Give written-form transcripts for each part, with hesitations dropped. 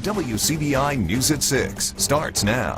WCBI News at 6 starts now.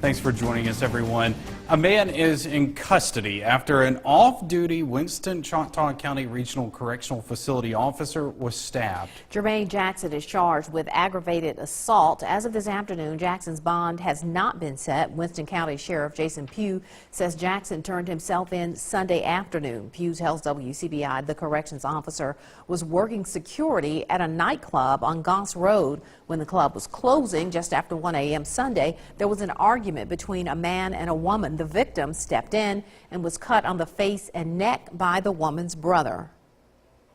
Thanks for joining us, everyone. A man is in custody after an off-duty Winston Choctaw County Regional Correctional Facility officer was stabbed. Jermaine Jackson is charged with aggravated assault. As of this afternoon, Jackson's bond has not been set. Winston County Sheriff Jason Pugh says Jackson turned himself in Sunday afternoon. Pugh tells WCBI the corrections officer was working security at a nightclub on Goss Road. When the club was closing just after 1 a.m. Sunday, there was an argument between a man and a woman. The victim stepped in and was cut on the face and neck by the woman's brother.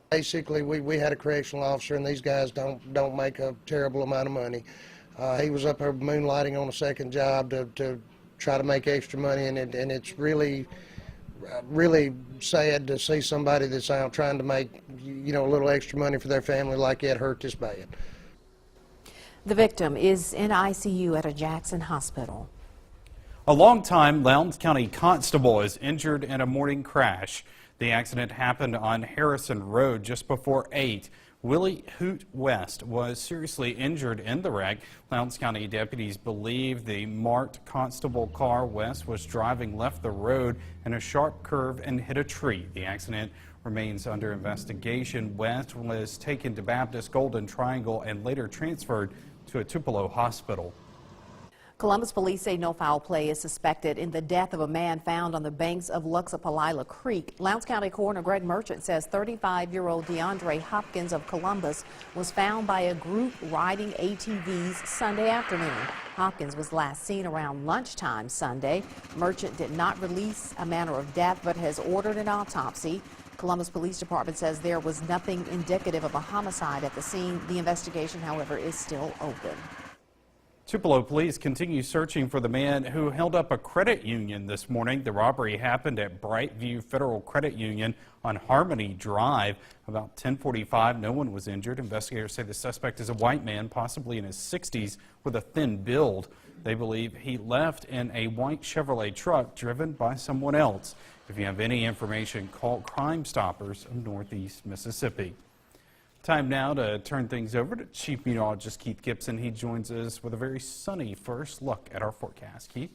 Basically, we had a correctional officer, and these guys don't make a terrible amount of money. He was up there moonlighting on a second job to try to make extra money, and it's really sad to see somebody that's out trying to make a little extra money for their family like that hurt this bad. The victim is in ICU at a Jackson hospital. A longtime Lowndes County constable is injured in a morning crash. The accident happened on Harrison Road just before 8. Willie Hoot West was seriously injured in the wreck. Lowndes County deputies believe the marked constable car West was driving left the road in a sharp curve and hit a tree. The accident remains under investigation. West was taken to Baptist Golden Triangle and later transferred to a Tupelo hospital. Columbus police say no foul play is suspected in the death of a man found on the banks of Luxapalila Creek. Lowndes County Coroner Greg Merchant says 35-year-old DeAndre Hopkins of Columbus was found by a group riding ATVs Sunday afternoon. Hopkins was last seen around lunchtime Sunday. Merchant did not release a manner of death but has ordered an autopsy. Columbus Police Department says there was nothing indicative of a homicide at the scene. The investigation, however, is still open. Tupelo police continue searching for the man who held up a credit union this morning. The robbery happened at Brightview Federal Credit Union on Harmony Drive. About 10:45, no one was injured. Investigators say the suspect is a white man, possibly in his 60s, with a thin build. They believe he left in a white Chevrolet truck driven by someone else. If you have any information, call Crime Stoppers of Northeast Mississippi. Time now to turn things over to Chief Meteorologist Keith Gibson. He joins us with a very sunny first look at our forecast. Keith?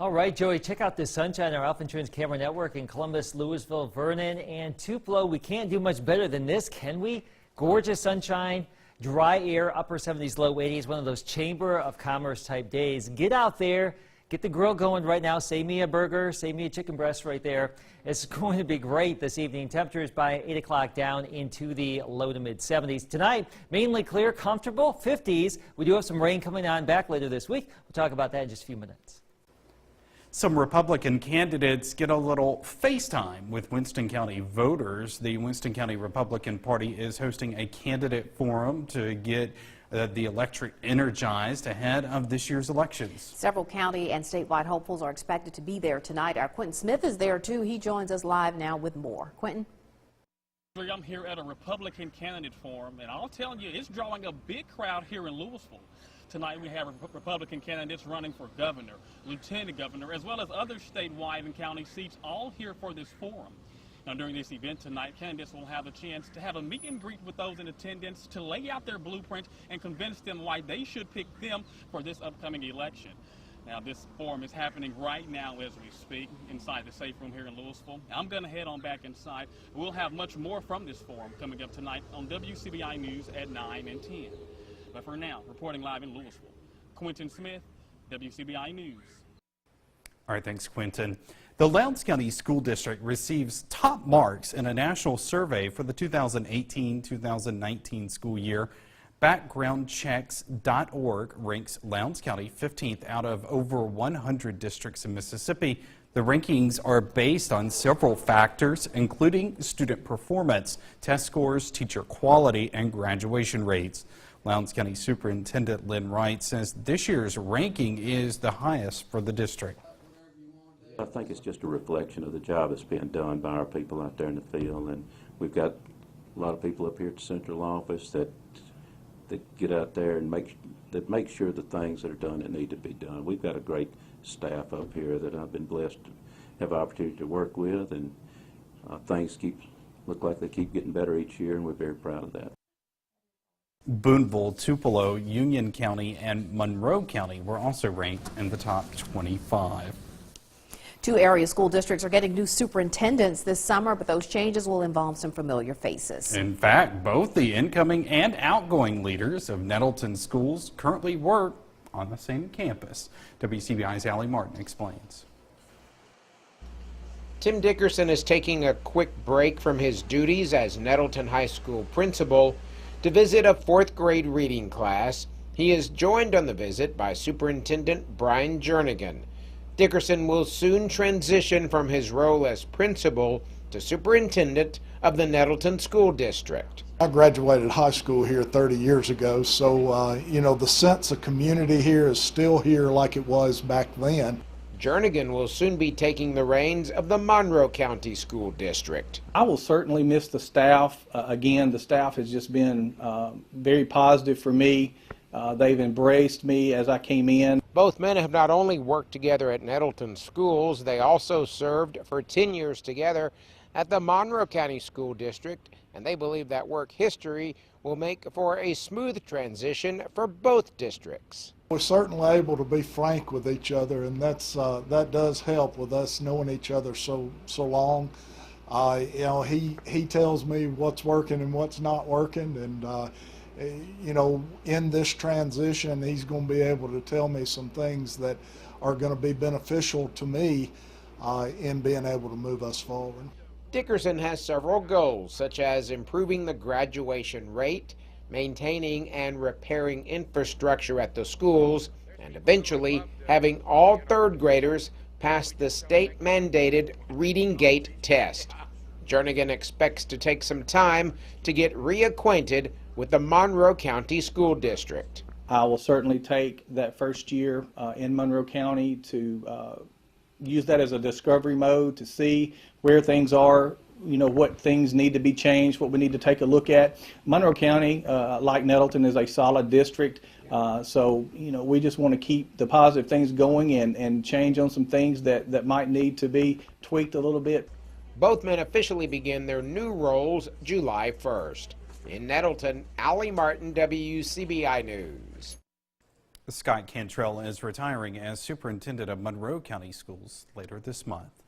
All right, Joey, check out this sunshine on our Alpha Insurance Camera Network in Columbus, Louisville, Vernon, and Tupelo. We can't do much better than this, can we? Gorgeous sunshine, dry air, upper 70s, low 80s, one of those Chamber of Commerce type days. Get out there. Get the grill going right now. Save me a burger, save me a chicken breast right there. It's going to be great this evening. Temperatures by 8 o'clock down into the low to mid 70s. Tonight, mainly clear, comfortable, 50s. We do have some rain coming on back later this week. We'll talk about that in just a few minutes. Some Republican candidates get a little FaceTime with Winston County voters. The Winston County Republican Party is hosting a candidate forum to get the electorate energized ahead of this year's elections. Several county and statewide hopefuls are expected to be there tonight. Our Quentin Smith is there too. He joins us live now with more. Quentin? I'm here at a Republican candidate forum, and I'll tell you, it's drawing a big crowd here in Louisville. Tonight we have Republican candidates running for governor, lieutenant governor, as well as other statewide and county seats, all here for this forum. Now, during this event tonight, candidates will have a chance to have a meet and greet with those in attendance to lay out their blueprint and convince them why they should pick them for this upcoming election. Now, this forum is happening right now as we speak inside the safe room here in Louisville. I'm going to head on back inside. We'll have much more from this forum coming up tonight on WCBI News at 9 and 10. But for now, reporting live in Louisville, Quentin Smith, WCBI News. All right, thanks, Quentin. The Lowndes County School District receives top marks in a national survey for the 2018-2019 school year. BackgroundChecks.org ranks Lowndes County 15th out of over 100 districts in Mississippi. The rankings are based on several factors, including student performance, test scores, teacher quality, and graduation rates. Lowndes County Superintendent Lynn Wright says this year's ranking is the highest for the district. I think it's just a reflection of the job that's being done by our people out there in the field, and we've got a lot of people up here at the central office that get out there and make sure the things that are done that need to be done. We've got a great staff up here that I've been blessed to have the opportunity to work with, and things keep look like they keep getting better each year, and we're very proud of that. Boonville, Tupelo, Union County, and Monroe County were also ranked in the top 25. 2 area school districts are getting new superintendents this summer, but those changes will involve some familiar faces. In fact, both the incoming and outgoing leaders of Nettleton schools currently work on the same campus. WCBI's Allie Martin explains. Tim Dickerson is taking a quick break from his duties as Nettleton High School principal to visit a 4th grade reading class. He is joined on the visit by Superintendent Brian Jernigan. Dickerson will soon transition from his role as principal to superintendent of the Nettleton School District. I graduated high school here 30 years ago, so you know, the sense of community here is still here like it was back then. Jernigan will soon be taking the reins of the Monroe County School District. I will certainly miss the staff. Again, the staff has just been very positive for me. They've embraced me as I came in. Both men have not only worked together at Nettleton schools, they also served for 10 years together at the Monroe County School District, and they believe that work history will make for a smooth transition for both districts. We're certainly able to be frank with each other, and that does help with us knowing each other so long. You know, he tells me what's working and what's not working, and you know, in this transition, he's going to be able to tell me some things that are going to be beneficial to me in being able to move us forward. Dickerson has several goals, such as improving the graduation rate, maintaining and repairing infrastructure at the schools, and eventually having all 3rd graders pass the state-mandated Reading Gate test. Jernigan expects to take some time to get reacquainted with the Monroe County School District. I will certainly take that first year in Monroe County to use that as a discovery mode to see where things are, you know, what things need to be changed, what we need to take a look at. Monroe County, like Nettleton, is a solid district, so you know, we just want to keep the positive things going and change on some things that might need to be tweaked a little bit. Both men officially begin their new roles July 1st. In Nettleton, Allie Martin, WCBI News. Scott Cantrell is retiring as superintendent of Monroe County Schools later this month.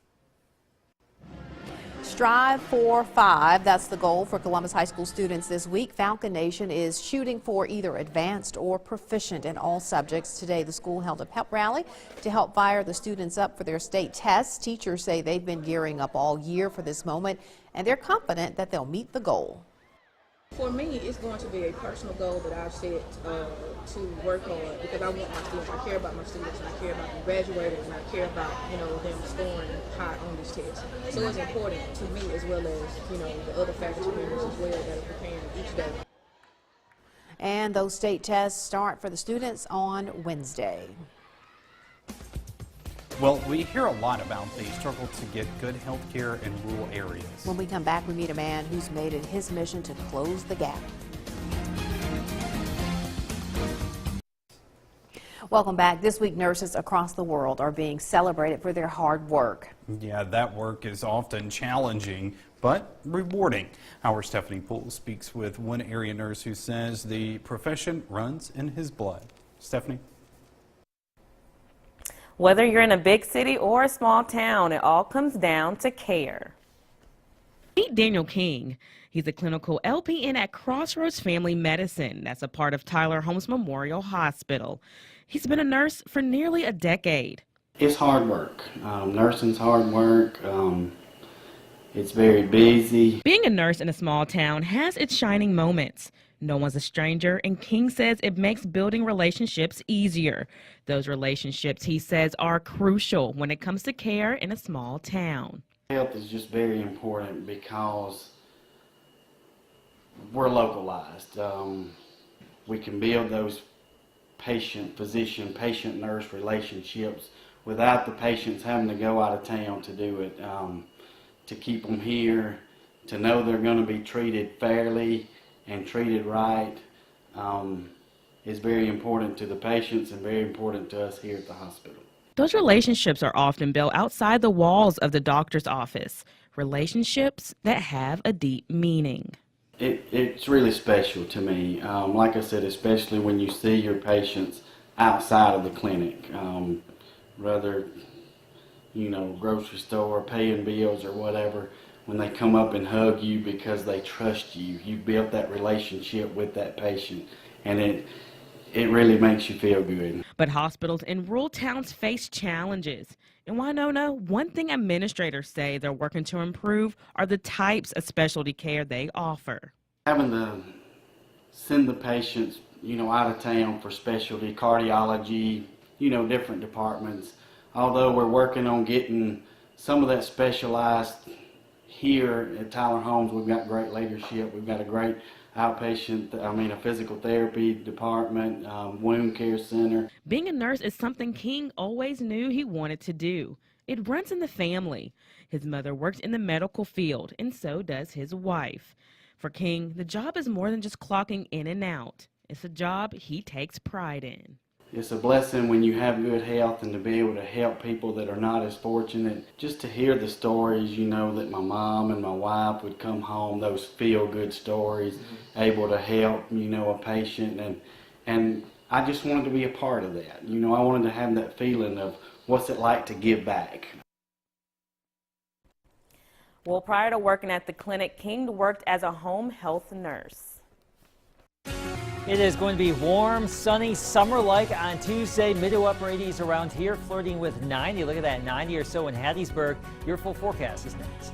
Strive for 5. That's the goal for Columbus High School students this week. Falcon Nation is shooting for either advanced or proficient in all subjects. Today, the school held a pep rally to help fire the students up for their state tests. Teachers say they've been gearing up all year for this moment, and they're confident that they'll meet the goal. For me, it's going to be a personal goal that I've set to work on, because I want my students. I care about my students, and I care about them graduating, and I care about, you know, them scoring high on this test. So it's important to me, as well as, you know, the other faculty members as well that are preparing each day. And those state tests start for the students on Wednesday. Well, we hear a lot about the struggle to get good health care in rural areas. When we come back, we meet a man who's made it his mission to close the gap. Welcome back. This week, nurses across the world are being celebrated for their hard work. Yeah, that work is often challenging, but rewarding. Our Stephanie Poole speaks with one area nurse who says the profession runs in his blood. Stephanie? Whether you're in a big city or a small town, it all comes down to care. Meet Daniel King. He's a clinical LPN at Crossroads Family Medicine. That's a part of Tyler Holmes Memorial Hospital. He's been a nurse for nearly a decade. It's hard work. Nursing's hard work. It's very busy. Being a nurse in a small town has its shining moments. No one's a stranger, and King says it makes building relationships easier. Those relationships, he says, are crucial when it comes to care in a small town. Health is just very important because we're localized. We can build those patient-physician, patient-nurse relationships without the patients having to go out of town to do it. To keep them here, to know they're going to be treated fairly and treated right is very important to the patients and very important to us here at the hospital. Those relationships are often built outside the walls of the doctor's office. relationships that have a deep meaning. It's really special to me. Like I said, especially when you see your patients outside of the clinic, whether, grocery store, paying bills or whatever, when they come up and hug you because they trust you, you built that relationship with that patient, and it really makes you feel good. But hospitals in rural towns face challenges. In Winona, one thing administrators say they're working to improve are the types of specialty care they offer. Having to send the patients, out of town for specialty, cardiology, different departments. Although we're working on getting some of that specialized here at Tyler Homes, we've got great leadership. We've got a great a physical therapy department, wound care center. Being a nurse is something King always knew he wanted to do. It runs in the family. His mother works in the medical field, and so does his wife. For King, the job is more than just clocking in and out. It's a job he takes pride in. It's a blessing when you have good health and to be able to help people that are not as fortunate. Just to hear the stories, that my mom and my wife would come home, those feel-good stories, able to help, a patient. And I just wanted to be a part of that. I wanted to have that feeling of what's it like to give back. Well, prior to working at the clinic, King worked as a home health nurse. It is going to be warm, sunny, summer-like on Tuesday. Mid to upper 80s around here, flirting with 90. Look at that, 90 or so in Hattiesburg. Your full forecast is next.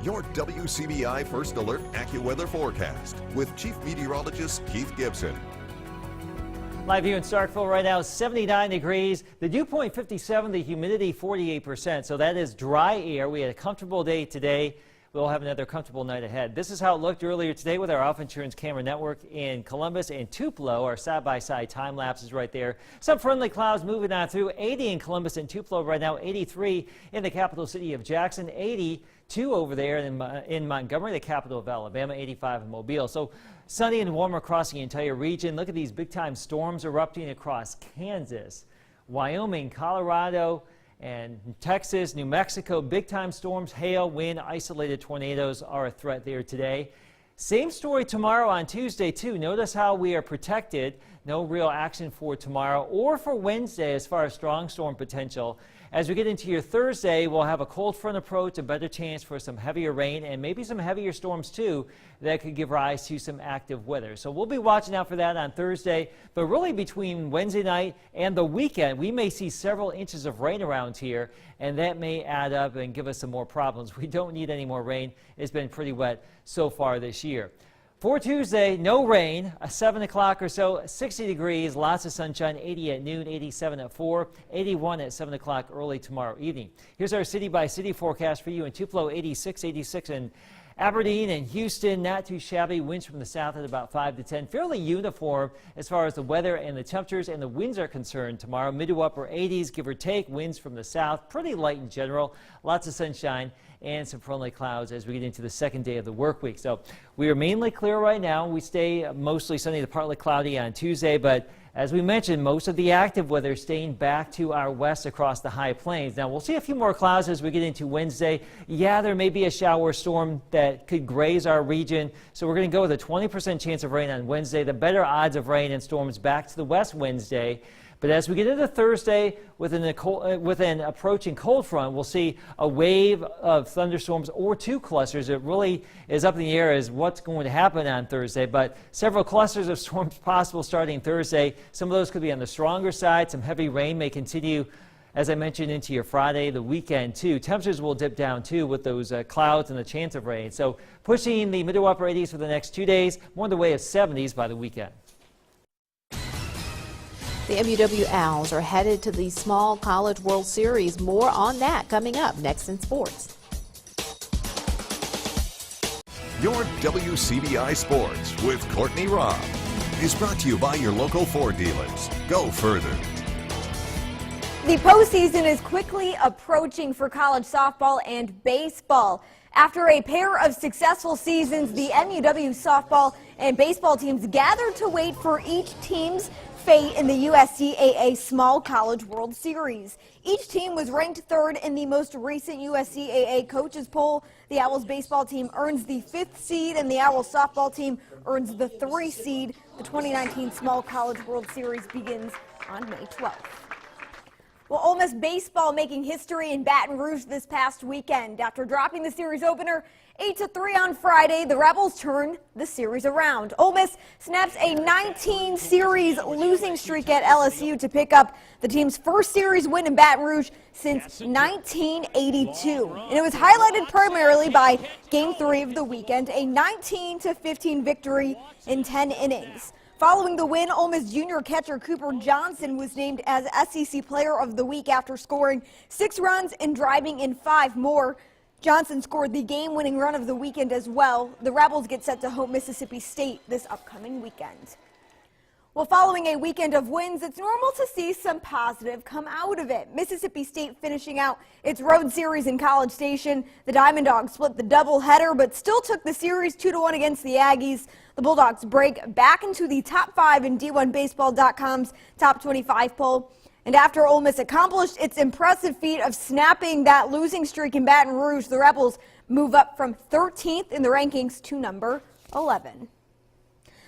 Your WCBI First Alert AccuWeather forecast with Chief Meteorologist Keith Gibson. Live here in Starkville right now, 79 degrees. The dew point 57, the humidity 48%. So that is dry air. We had a comfortable day today. We'll have another comfortable night ahead. This is how it looked earlier today with our Alpha Insurance camera network in Columbus and Tupelo. Our side-by-side time lapses right there. Some friendly clouds moving on through. 80 in Columbus and Tupelo right now. 83 in the capital city of Jackson. 82 over there in Montgomery, the capital of Alabama. 85 in Mobile. So sunny and warmer across the entire region. Look at these big-time storms erupting across Kansas, Wyoming, Colorado, and Texas, New Mexico. Big-time storms, hail, wind, isolated tornadoes are a threat there today. Same story tomorrow on Tuesday, too. Notice how we are protected. No real action for tomorrow or for Wednesday as far as strong storm potential. As we get into your Thursday, we'll have a cold front approach, a better chance for some heavier rain and maybe some heavier storms, too, that could give rise to some active weather. So we'll be watching out for that on Thursday. But really between Wednesday night and the weekend, we may see several inches of rain around here, and that may add up and give us some more problems. We don't need any more rain. It's been pretty wet so far this year. For Tuesday, no rain, 7 o'clock or so, 60 degrees, lots of sunshine, 80 at noon, 87 at 4, 81 at 7 o'clock early tomorrow evening. Here's our city-by-city forecast for you in Tupelo, 86, 86 in Aberdeen and Houston, not too shabby. Winds from the south at about 5 to 10. Fairly uniform as far as the weather and the temperatures and the winds are concerned tomorrow. Mid to upper 80s, give or take. Winds from the south, pretty light in general. Lots of sunshine and some friendly clouds as we get into the second day of the work week. So we are mainly clear right now. We stay mostly sunny to partly cloudy on Tuesday, but as we mentioned, most of the active weather staying back to our west across the high plains. Now, we'll see a few more clouds as we get into Wednesday. Yeah, there may be a shower storm that could graze our region, so we're going to go with a 20% chance of rain on Wednesday. The better odds of rain and storms back to the west Wednesday. But as we get into Thursday with an approaching cold front, we'll see a wave of thunderstorms or 2 clusters. It really is up in the air as what's going to happen on Thursday, but several clusters of storms possible starting Thursday. Some of those could be on the stronger side. Some heavy rain may continue, as I mentioned, into your Friday, the weekend too. Temperatures will dip down too with those clouds and the chance of rain. So pushing the mid to upper 80s for the next 2 days, more in the way of 70s by the weekend. The MUW Owls are headed to the Small College World Series. More on that coming up next in sports. Your WCBI Sports with Courtney Robb is brought to you by your local Ford dealers. Go further. The postseason is quickly approaching for college softball and baseball. After a pair of successful seasons, the MUW softball and baseball teams gathered to wait for each team's fate in the USCAA Small College World Series. Each team was ranked 3rd in the most recent USCAA coaches poll. The Owls baseball team earns the 5th seed and the Owls softball team earns the 3 seed. The 2019 Small College World Series begins on May 12th. Well, Ole Miss baseball making history in Baton Rouge this past weekend. After dropping the series opener 8-3 on Friday, the Rebels turned the series around. Ole Miss snaps a 19-series losing streak at LSU to pick up the team's first series win in Baton Rouge since 1982. And it was highlighted primarily by Game 3 of the weekend, a 19-15 victory in 10 innings. Following the win, Ole Miss junior catcher Cooper Johnson was named as SEC Player of the Week after scoring 6 runs and driving in 5 more. Johnson scored the game-winning run of the weekend as well. The Rebels get set to host Mississippi State this upcoming weekend. Well, following a weekend of wins, it's normal to see some positive come out of it. Mississippi State finishing out its road series in College Station. The Diamond Dogs split the doubleheader, but still took the series 2-1 against the Aggies. The Bulldogs break back into the top 5 in D1Baseball.com's top 25 poll. And after Ole Miss accomplished its impressive feat of snapping that losing streak in Baton Rouge, the Rebels move up from 13th in the rankings to number 11.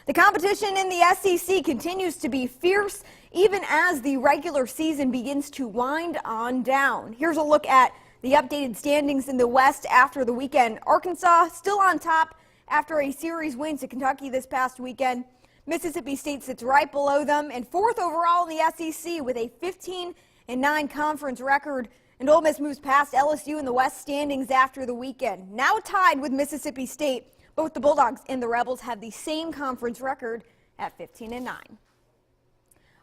The competition in the SEC continues to be fierce even as the regular season begins to wind on down. Here's a look at the updated standings in the West after the weekend. Arkansas still on top after a series win to Kentucky this past weekend. Mississippi State sits right below them and 4th overall in the SEC with a 15-9 conference record. And Ole Miss moves past LSU in the West standings after the weekend. Now tied with Mississippi State. Both the Bulldogs and the Rebels have the same conference record at 15-9.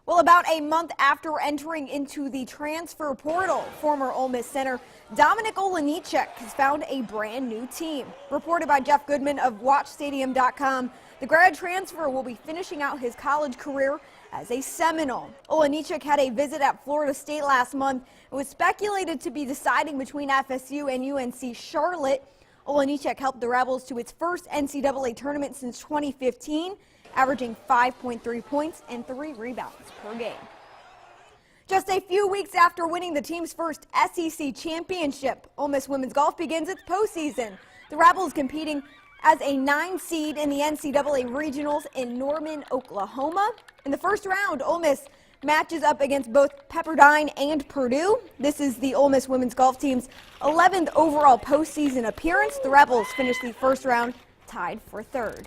Well, about a month after entering into the transfer portal, former Ole Miss center Dominic Olejniczak has found a brand new team. Reported by Jeff Goodman of WatchStadium.com, the grad transfer will be finishing out his college career as a Seminole. Olejniczak had a visit at Florida State last month and was speculated to be deciding between FSU and UNC Charlotte. Olejniczak helped the Rebels to its first NCAA tournament since 2015, averaging 5.3 points and 3 rebounds per game. Just a few weeks after winning the team's first SEC championship, Ole Miss women's golf begins its postseason. The Rebels competing as a 9 seed in the NCAA regionals in Norman, Oklahoma. In the first round, Ole Miss matches up against both Pepperdine and Purdue. This is the Ole Miss women's golf team's 11th overall postseason appearance. The Rebels finished the first round tied for 3rd.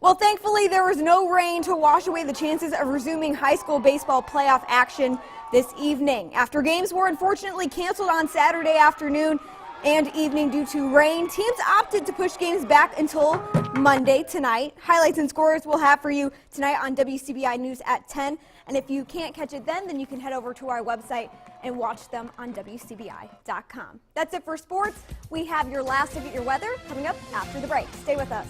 Well, thankfully, there was no rain to wash away the chances of resuming high school baseball playoff action this evening. After games were unfortunately canceled on Saturday afternoon and evening due to rain, teams opted to push games back until Monday tonight. Highlights and scores we'll have for you tonight on WCBI News at 10. And if you can't catch it then you can head over to our website and watch them on WCBI.com. That's it for sports. We have your last look at your weather coming up after the break. Stay with us.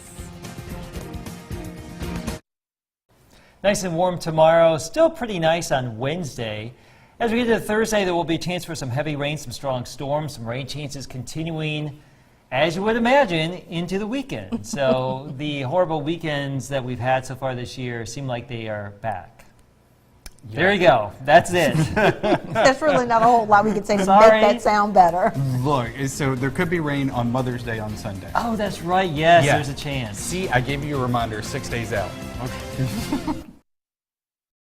Nice and warm tomorrow. Still pretty nice on Wednesday. As we get to Thursday, there will be a chance for some heavy rain, some strong storms, some rain chances continuing, as you would imagine, into the weekend. So the horrible weekends that we've had so far this year seem like they are back. Yeah. There you go. That's it. There's really not a whole lot we can say to Sorry. make that sound better. Look, so there could be rain on Mother's Day on Sunday. Oh, that's right. Yes, Yeah. there's a chance. See, I gave you a reminder 6 days out. Okay.